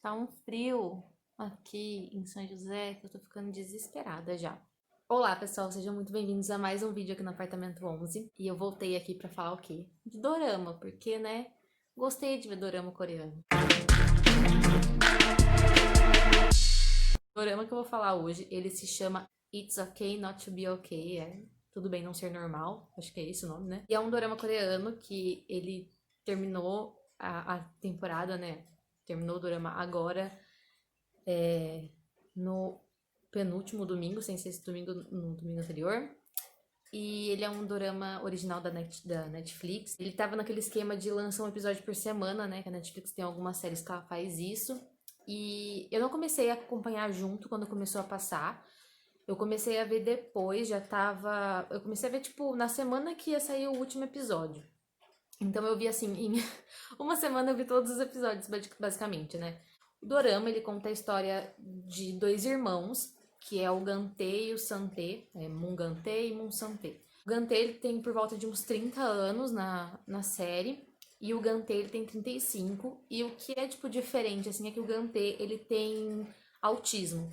Tá um frio aqui em São José que eu tô ficando desesperada já. Olá, pessoal, sejam muito bem-vindos a mais um vídeo aqui no Apartamento 11. E eu voltei aqui pra falar o quê? De dorama, porque, né, gostei de ver dorama coreano. O dorama que eu vou falar hoje, ele se chama It's Okay Not to Be Okay, tudo bem não ser normal, acho que é esse o nome, né? E é um dorama coreano que ele terminou a temporada, né? Terminou o dorama agora, no penúltimo domingo, sem ser esse domingo, no domingo anterior. E ele é um dorama original da Netflix. Ele tava naquele esquema de lançar um episódio por semana, né? Que a Netflix tem algumas séries que ela faz isso. E eu não comecei a acompanhar junto quando começou a passar. Eu comecei a ver depois, já tava. Eu comecei a ver, tipo, na semana que ia sair o último episódio. Então eu vi assim, em uma semana eu vi todos os episódios, basicamente, né? O dorama, ele conta a história de dois irmãos, que é o Gante e o Sante, Moon Gante e Moon Sante. O Gante, ele tem por volta de uns 30 anos na série, e o Gante, ele tem 35, e o que é, tipo, diferente, assim, é que o Gante, ele tem autismo.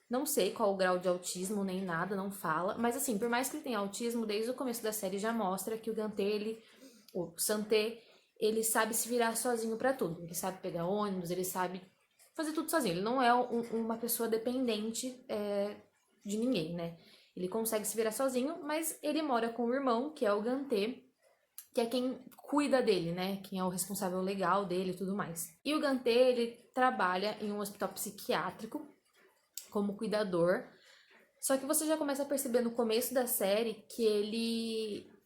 Não sei qual o grau de autismo, nem nada, não fala, mas assim, por mais que ele tenha autismo, desde o começo da série já mostra que o Gante, o Santé, ele sabe se virar sozinho pra tudo. Ele sabe pegar ônibus, ele sabe fazer tudo sozinho. Ele não é uma pessoa dependente de ninguém, né? Ele consegue se virar sozinho, mas ele mora com o irmão, que é o Gantê, que é quem cuida dele, né? Quem é o responsável legal dele e tudo mais. E o Gantê, ele trabalha em um hospital psiquiátrico como cuidador. Só que você já começa a perceber no começo da série que ele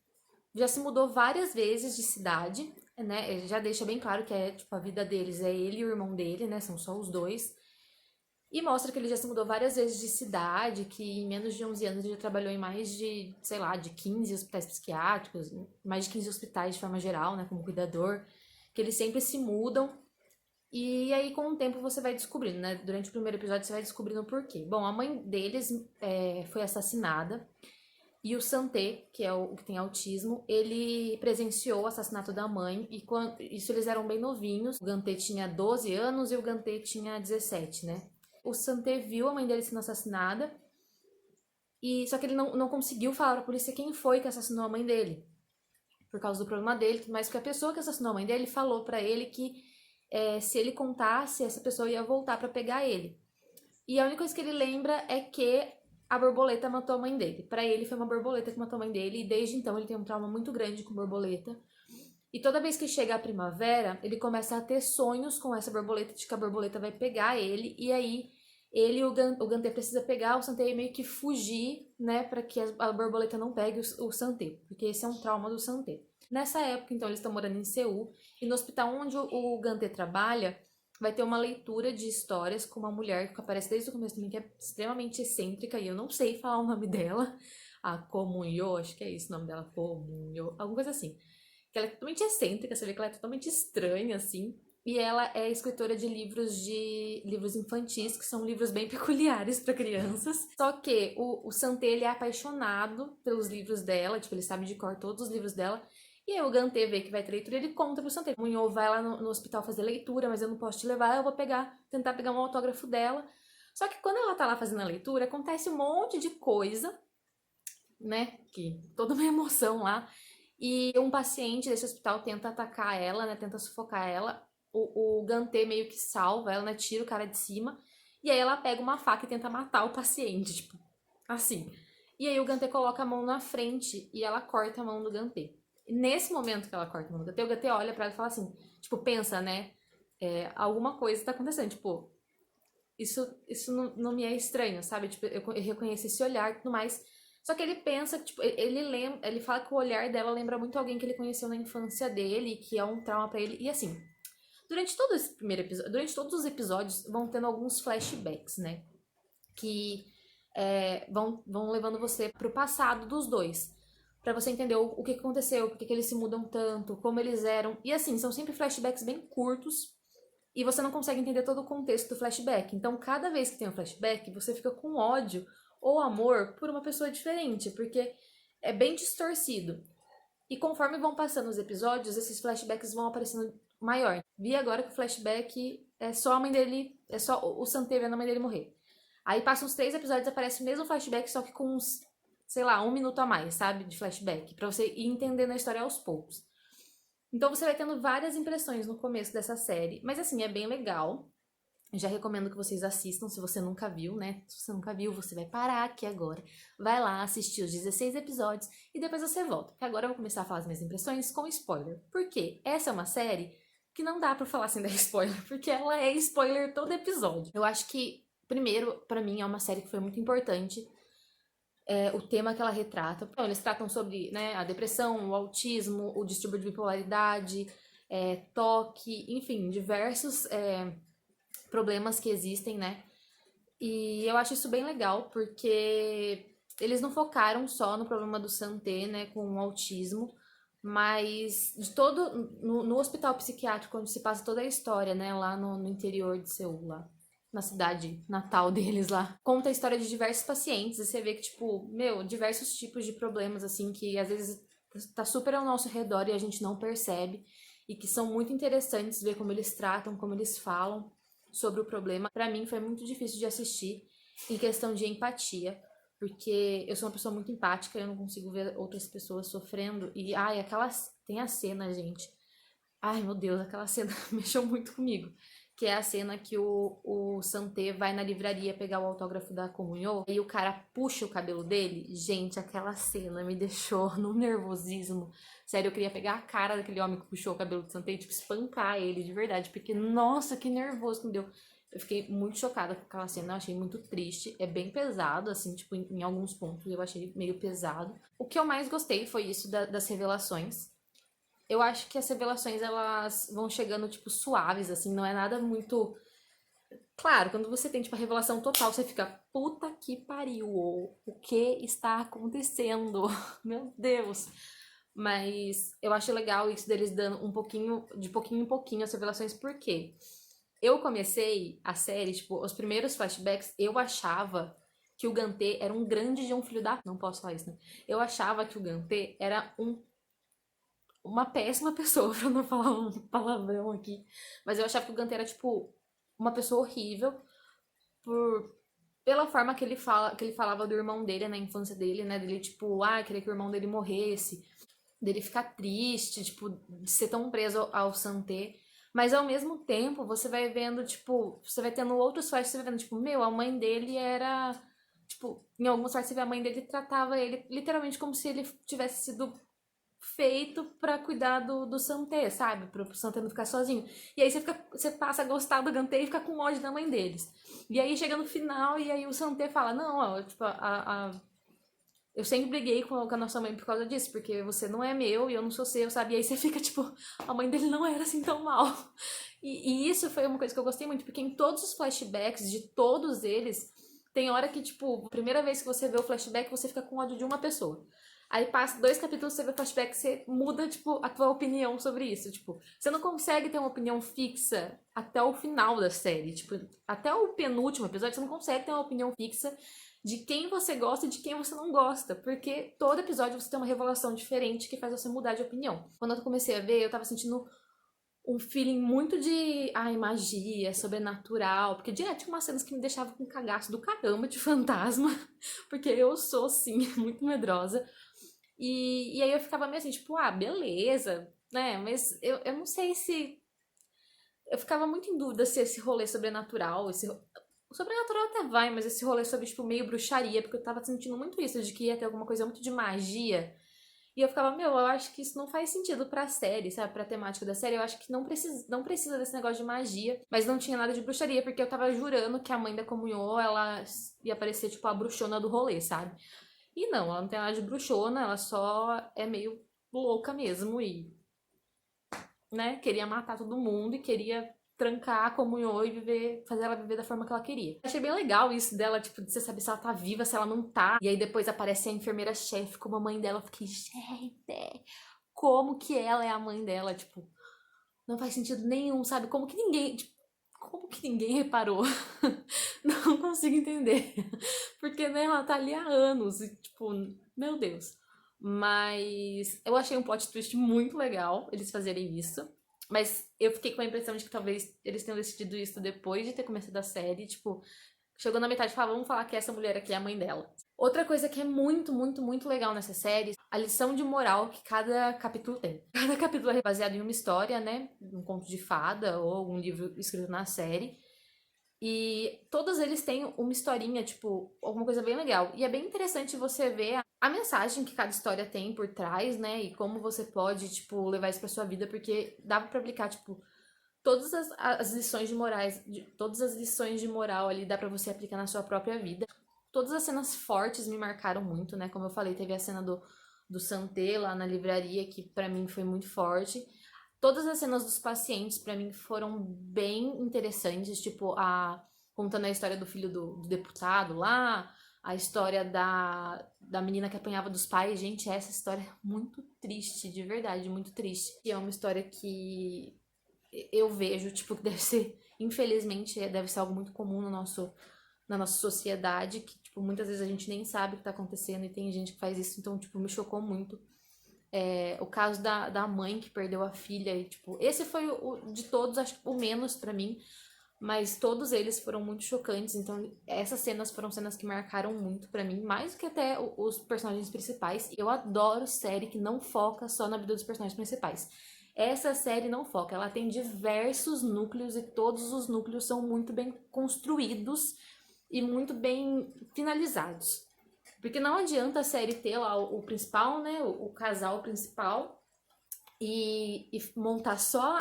já se mudou várias vezes de cidade, né? Ele já deixa bem claro que tipo, a vida deles é ele e o irmão dele, né? São só os dois. E mostra que ele já se mudou várias vezes de cidade, que em menos de 11 anos ele já trabalhou em mais de, sei lá, de 15 hospitais psiquiátricos, mais de 15 hospitais de forma geral, né? Como cuidador. Que eles sempre se mudam. E aí, com o tempo, você vai descobrindo, né? Durante o primeiro episódio, você vai descobrindo o porquê. Bom, a mãe deles foi assassinada. E o Santé, que é o que tem autismo, ele presenciou o assassinato da mãe. E isso eles eram bem novinhos. O Gantê tinha 12 anos e o Gantê tinha 17, né? O Santé viu a mãe dele sendo assassinada. Só que ele não conseguiu falar pra polícia quem foi que assassinou a mãe dele. Por causa do problema dele, mas que a pessoa que assassinou a mãe dele falou pra ele que se ele contasse, essa pessoa ia voltar pra pegar ele. E a única coisa que ele lembra é que a borboleta matou a mãe dele. Pra ele foi uma borboleta que matou a mãe dele e desde então ele tem um trauma muito grande com borboleta. E toda vez que chega a primavera, ele começa a ter sonhos com essa borboleta, de que a borboleta vai pegar ele, e aí ele e o Gantê precisa pegar o Santé e meio que fugir, né, para que a borboleta não pegue o Santé, porque esse é um trauma do Santé. Nessa época, então, eles estão morando em Seul, e no hospital onde o Gantê trabalha, vai ter uma leitura de histórias com uma mulher que aparece desde o começo também, que é extremamente excêntrica, e eu não sei falar o nome dela, a Komunyo, acho que é isso o nome dela, Komunyo, alguma coisa assim. Que ela é totalmente excêntrica, você vê que ela é totalmente estranha, assim. E ela é escritora de livros infantis, que são livros bem peculiares para crianças. Só que o Santé, ele é apaixonado pelos livros dela, tipo, ele sabe de cor todos os livros dela. E aí o Gantê vê que vai ter leitura, ele conta pro Santé. Munhou vai lá no hospital fazer leitura, mas eu não posso te levar, eu vou tentar pegar um autógrafo dela. Só que quando ela tá lá fazendo a leitura, acontece um monte de coisa, né? Que toda uma emoção lá. E um paciente desse hospital tenta atacar ela, né? Tenta sufocar ela. O Gantê meio que salva ela, né? Tira o cara de cima. E aí ela pega uma faca e tenta matar o paciente, tipo, assim. E aí o Gantê coloca a mão na frente e ela corta a mão do Gantê. E nesse momento que ela corta a mão do Gantê, o Gantê olha pra ela e fala assim, tipo, pensa, né? Alguma coisa tá acontecendo, tipo, isso não me é estranho, sabe? Tipo, eu reconheço esse olhar e tudo mais. Só que ele pensa, tipo, ele fala que o olhar dela lembra muito alguém que ele conheceu na infância dele, que é um trauma pra ele. E assim, durante todo esse primeiro episódio, durante todos os episódios, vão tendo alguns flashbacks, né? Que vão levando você pro passado dos dois. Pra você entender o que aconteceu, por que eles se mudam tanto, como eles eram. E assim, são sempre flashbacks bem curtos. E você não consegue entender todo o contexto do flashback. Então, cada vez que tem um flashback, você fica com ódio ou amor por uma pessoa diferente, porque é bem distorcido. E conforme vão passando os episódios, esses flashbacks vão aparecendo maior. Vi agora que o flashback é só a mãe dele, é só o Santê vendo a mãe dele morrer. Aí passa uns 3 episódios, aparece o mesmo flashback, só que com uns, sei lá, 1 minuto a mais, sabe? De flashback. Pra você ir entendendo a história aos poucos. Então você vai tendo várias impressões no começo dessa série. Mas assim, é bem legal. Já recomendo que vocês assistam, se você nunca viu, né? Se você nunca viu, você vai parar aqui agora. Vai lá assistir os 16 episódios e depois você volta. Porque agora eu vou começar a falar as minhas impressões com spoiler. Por quê? Essa é uma série que não dá pra falar sem dar spoiler, porque ela é spoiler todo episódio. Eu acho que, primeiro, pra mim, é uma série que foi muito importante. O tema que ela retrata. Então, eles tratam sobre, né, a depressão, o autismo, o distúrbio de bipolaridade, toque, enfim, diversos problemas que existem, né? E eu acho isso bem legal, porque eles não focaram só no problema do Santé, né, com o autismo, mas de todo no hospital psiquiátrico onde se passa toda a história, né, lá no interior de Seul, lá na cidade natal deles lá. Conta a história de diversos pacientes e você vê que, tipo, meu, diversos tipos de problemas, assim, que às vezes tá super ao nosso redor e a gente não percebe, e que são muito interessantes ver como eles tratam, como eles falam sobre o problema. Pra mim foi muito difícil de assistir em questão de empatia, porque eu sou uma pessoa muito empática, eu não consigo ver outras pessoas sofrendo. E, ai, tem a cena, gente. Ai, meu Deus, aquela cena mexeu muito comigo. Que é a cena que o Santé vai na livraria pegar o autógrafo da Comunhô e o cara puxa o cabelo dele. Gente, aquela cena me deixou num nervosismo. Sério, eu queria pegar a cara daquele homem que puxou o cabelo do Santé e, tipo, espancar ele de verdade. Porque, nossa, que nervoso que me deu. Eu fiquei muito chocada com aquela cena, eu achei muito triste. É bem pesado, assim, tipo, em alguns pontos eu achei meio pesado. O que eu mais gostei foi isso das revelações. Eu acho que as revelações, elas vão chegando, tipo, suaves, assim, não é nada muito... Claro, quando você tem, tipo, a revelação total, você fica, puta que pariu, o que está acontecendo? Meu Deus! Mas eu acho legal isso deles dando de pouquinho em pouquinho, as revelações, por quê? Eu comecei a série, tipo, os primeiros flashbacks, eu achava que o Gantê era um grande de um filho da... Não posso falar isso, né? Eu achava que o Gantê era uma péssima pessoa, pra não falar um palavrão aqui. Mas eu achava que o Gantê era, tipo, uma pessoa horrível pela forma que ele falava do irmão dele na infância dele, né? Dele, tipo, queria que o irmão dele morresse, dele ficar triste, tipo, de ser tão preso ao Santé. Mas ao mesmo tempo, você vai vendo, tipo, você vai tendo outros flashes, você vai vendo, tipo, meu, a mãe dele era. Tipo, em alguns flashes você vê a mãe dele tratava ele literalmente como se ele tivesse sido feito pra cuidar do Santé, sabe? Pro Santé não ficar sozinho. E aí você passa a gostar do Gantê e fica com ódio da mãe deles. E aí chega no final e aí o Santé fala, não, ó, tipo, eu sempre briguei com a nossa mãe por causa disso, porque você não é meu e eu não sou seu, sabe? E aí você fica, tipo, a mãe dele não era assim tão mal. E isso foi uma coisa que eu gostei muito, porque em todos os flashbacks de todos eles, tem hora que, tipo, a primeira vez que você vê o flashback, você fica com ódio de uma pessoa. Aí passa 2 capítulos, você vê o flashback, você muda, tipo, a tua opinião sobre isso. Tipo, você não consegue ter uma opinião fixa até o final da série. Tipo, até o penúltimo episódio, você não consegue ter uma opinião fixa de quem você gosta e de quem você não gosta. Porque todo episódio você tem uma revelação diferente que faz você mudar de opinião. Quando eu comecei a ver, eu tava sentindo um feeling muito de, magia, sobrenatural. Porque direto tinha umas cenas que me deixavam com cagaço do caramba de fantasma. Porque eu sou, sim, muito medrosa. E aí eu ficava meio assim, tipo, beleza, né? Mas eu não sei se... Eu ficava muito em dúvida se esse rolê sobrenatural, o sobrenatural até vai, mas esse rolê sobre, tipo, meio bruxaria, porque eu tava sentindo muito isso, de que ia ter alguma coisa muito de magia. E eu ficava, meu, eu acho que isso não faz sentido pra série, sabe? Pra temática da série. Eu acho que não precisa desse negócio de magia. Mas não tinha nada de bruxaria, porque eu tava jurando que a mãe da Comunhô, ela ia parecer, tipo, a bruxona do rolê, sabe? E não, ela não tem nada de bruxona, ela só é meio louca mesmo e, né, queria matar todo mundo e queria trancar a Comunhô e fazer ela viver da forma que ela queria. Achei bem legal isso dela, tipo, de você saber se ela tá viva, se ela não tá. E aí depois aparece a enfermeira-chefe como a mãe dela. Eu fiquei, gente, como que ela é a mãe dela? Tipo, não faz sentido nenhum, sabe? Como que ninguém reparou? Não consigo entender. Porque, né, ela tá ali há anos e, tipo, meu Deus. Mas eu achei um plot twist muito legal eles fazerem isso. Mas eu fiquei com a impressão de que talvez eles tenham decidido isso depois de ter começado a série, tipo, chegou na metade e falou, vamos falar que essa mulher aqui é a mãe dela. Outra coisa que é muito, muito, muito legal nessa série, a lição de moral que cada capítulo tem. Cada capítulo é baseado em uma história, né? Um conto de fada ou algum livro escrito na série. E todos eles têm uma historinha, tipo, alguma coisa bem legal. E é bem interessante você ver a mensagem que cada história tem por trás, né? E como você pode, tipo, levar isso pra sua vida, porque dá pra aplicar, tipo, todas as lições de morais, todas as lições de moral ali dá pra você aplicar na sua própria vida. Todas as cenas fortes me marcaram muito, né? Como eu falei, teve a cena do Santé lá na livraria, que pra mim foi muito forte. Todas as cenas dos pacientes, pra mim, foram bem interessantes, tipo, contando a história do filho do deputado lá, a história da menina que apanhava dos pais. Gente, essa história é muito triste, de verdade, muito triste. E é uma história que eu vejo, tipo, que deve ser, infelizmente, deve ser algo muito comum na nossa sociedade, que, tipo, muitas vezes a gente nem sabe o que tá acontecendo e tem gente que faz isso, então, tipo, me chocou muito. O caso da mãe que perdeu a filha, e, tipo, esse foi de todos, acho que o menos pra mim, mas todos eles foram muito chocantes, então essas cenas foram cenas que marcaram muito pra mim, mais do que até os personagens principais. Eu adoro série que não foca só na vida dos personagens principais. Essa série não foca, ela tem diversos núcleos e todos os núcleos são muito bem construídos e muito bem finalizados. Porque não adianta a série ter lá o principal, né? O casal principal e montar só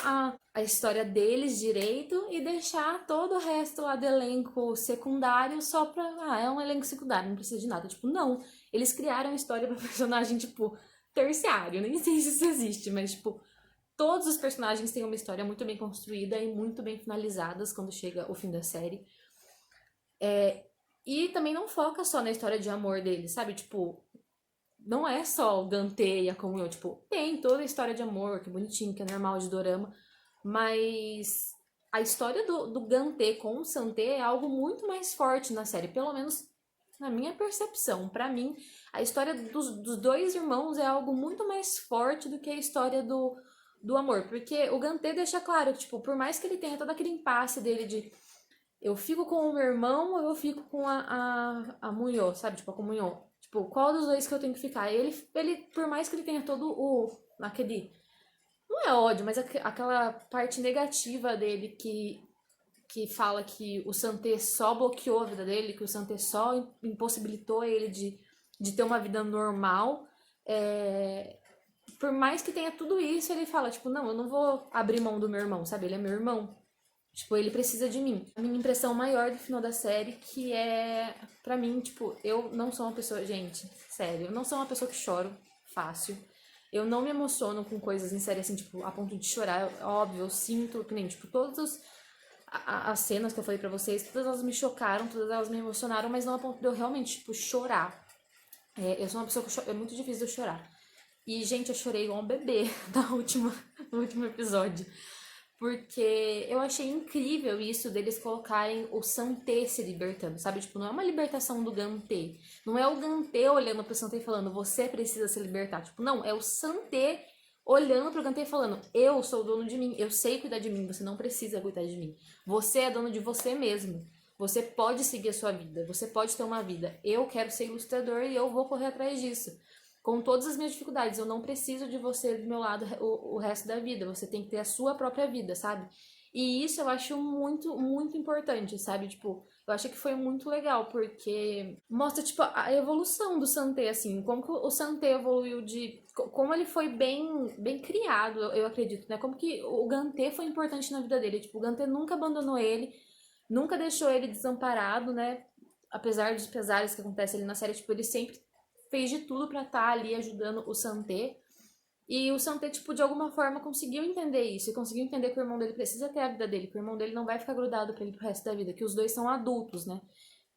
a história deles direito e deixar todo o resto lá do elenco secundário só pra. Ah, é um elenco secundário, não precisa de nada. Tipo, não. Eles criaram história pra personagem, tipo, terciário. Nem sei se isso existe, mas, tipo, todos os personagens têm uma história muito bem construída e muito bem finalizadas quando chega o fim da série. E também não foca só na história de amor deles, sabe? Tipo, não é só o Gantê e a Comunhão. Tipo, tem toda a história de amor, que é bonitinho, que é normal de dorama. Mas a história do Gantê com o Santé é algo muito mais forte na série. Pelo menos na minha percepção. Pra mim, a história dos dois irmãos é algo muito mais forte do que a história do amor. Porque o Gantê deixa claro que, tipo, por mais que ele tenha todo aquele impasse dele de eu fico com o meu irmão ou eu fico com a Munhô, sabe? Tipo, a Comunhão. Tipo, qual dos dois que eu tenho que ficar? E ele, por mais que ele tenha todo aquele, não é ódio, mas aquela parte negativa dele que fala que o Santé só bloqueou a vida dele, que o Santé só impossibilitou ele de ter uma vida normal. Por mais que tenha tudo isso, ele fala, tipo, não, eu não vou abrir mão do meu irmão, sabe? Ele é meu irmão. Tipo, ele precisa de mim. A minha impressão maior do final da série, que é, pra mim, tipo, eu não sou uma pessoa, gente, sério, eu não sou uma pessoa que choro fácil. Eu não me emociono com coisas em série assim, tipo, a ponto de chorar. Óbvio, eu sinto que nem, tipo, as cenas que eu falei pra vocês, todas elas me chocaram, todas elas me emocionaram, mas não a ponto de eu realmente, tipo, chorar. Eu sou uma pessoa que é muito difícil de eu chorar. E, gente, eu chorei igual um bebê no último episódio. Porque eu achei incrível isso deles colocarem o Santé se libertando, sabe? Tipo, não é uma libertação do Gantê. Não é o Gantê olhando pro Santé e falando, você precisa se libertar. Tipo, não, é o Santé olhando pro Gantê e falando, eu sou dono de mim, eu sei cuidar de mim, você não precisa cuidar de mim. Você é dono de você mesmo. Você pode seguir a sua vida, você pode ter uma vida. Eu quero ser ilustrador e eu vou correr atrás disso. Com todas as minhas dificuldades, eu não preciso de você do meu lado o resto da vida. Você tem que ter a sua própria vida, sabe? E isso eu acho muito, muito importante, sabe? Tipo, eu acho que foi muito legal, porque mostra, tipo, a evolução do Santé, assim, como que o Santé evoluiu como ele foi bem criado, eu acredito, né? Como que o Gantê foi importante na vida dele. Tipo, o Gantê nunca abandonou ele, nunca deixou ele desamparado, né? Apesar dos pesares que acontecem ali na série, tipo, ele sempre fez de tudo pra estar ali ajudando o Santé. E o Santé, tipo, de alguma forma conseguiu entender isso. E conseguiu entender que o irmão dele precisa ter a vida dele. Que o irmão dele não vai ficar grudado pra ele pro resto da vida. Que os dois são adultos, né?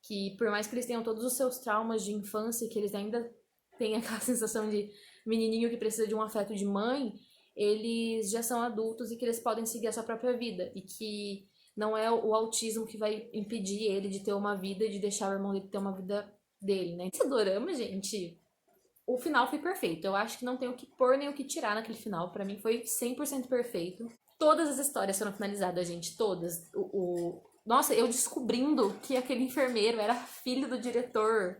Que por mais que eles tenham todos os seus traumas de infância, que eles ainda têm aquela sensação de menininho que precisa de um afeto de mãe, eles já são adultos e que eles podem seguir a sua própria vida. E que não é o autismo que vai impedir ele de ter uma vida e de deixar o irmão dele ter uma vida dele, né? Esse dorama, gente, o final foi perfeito. Eu acho que não tem o que pôr nem o que tirar naquele final. Pra mim foi 100% perfeito. Todas as histórias foram finalizadas, gente, todas. Nossa, eu descobrindo que aquele enfermeiro era filho do diretor,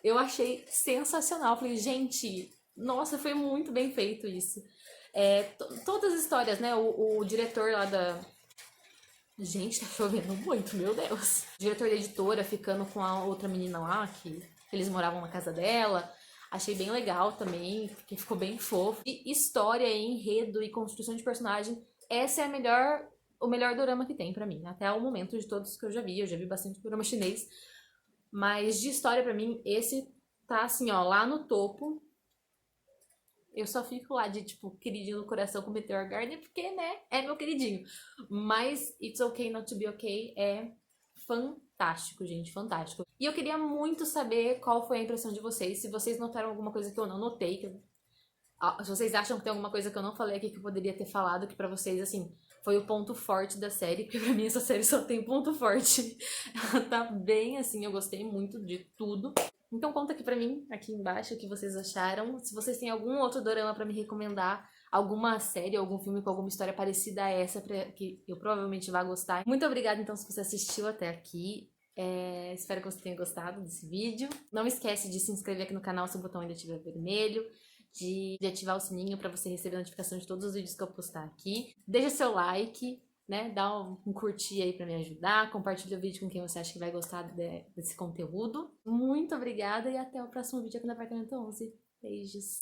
eu achei sensacional. Falei, gente, nossa, foi muito bem feito isso. Todas as histórias, né? O diretor lá da. Gente, tá chovendo muito, meu Deus. O diretor da editora ficando com a outra menina lá, que eles moravam na casa dela. Achei bem legal também, porque ficou bem fofo. E história, enredo e construção de personagem, essa é o melhor dorama que tem pra mim, até o momento de todos que eu já vi. Eu já vi bastante dorama chinês, mas de história pra mim, esse tá assim, ó, lá no topo. Eu só fico lá de, tipo, queridinho no coração com Meteor Garden, porque, né, é meu queridinho. Mas It's Okay Not To Be Okay é fantástico, gente, fantástico. E eu queria muito saber qual foi a impressão de vocês, se vocês notaram alguma coisa que eu não notei, se vocês acham que tem alguma coisa que eu não falei aqui que eu poderia ter falado, que pra vocês, assim, foi o ponto forte da série, porque pra mim essa série só tem ponto forte. Ela tá bem assim, eu gostei muito de tudo. Então conta aqui pra mim, aqui embaixo, o que vocês acharam. Se vocês têm algum outro dorama pra me recomendar, alguma série, algum filme com alguma história parecida a essa, que eu provavelmente vá gostar. Muito obrigada, então, se você assistiu até aqui. Espero que você tenha gostado desse vídeo. Não esquece de se inscrever aqui no canal se o botão ainda estiver vermelho, de ativar o sininho para você receber a notificação de todos os vídeos que eu postar aqui. Deixa seu like, né? Dá um curtir aí para me ajudar. Compartilha o vídeo com quem você acha que vai gostar desse conteúdo. Muito obrigada e até o próximo vídeo aqui no Apartamento 11. Beijos!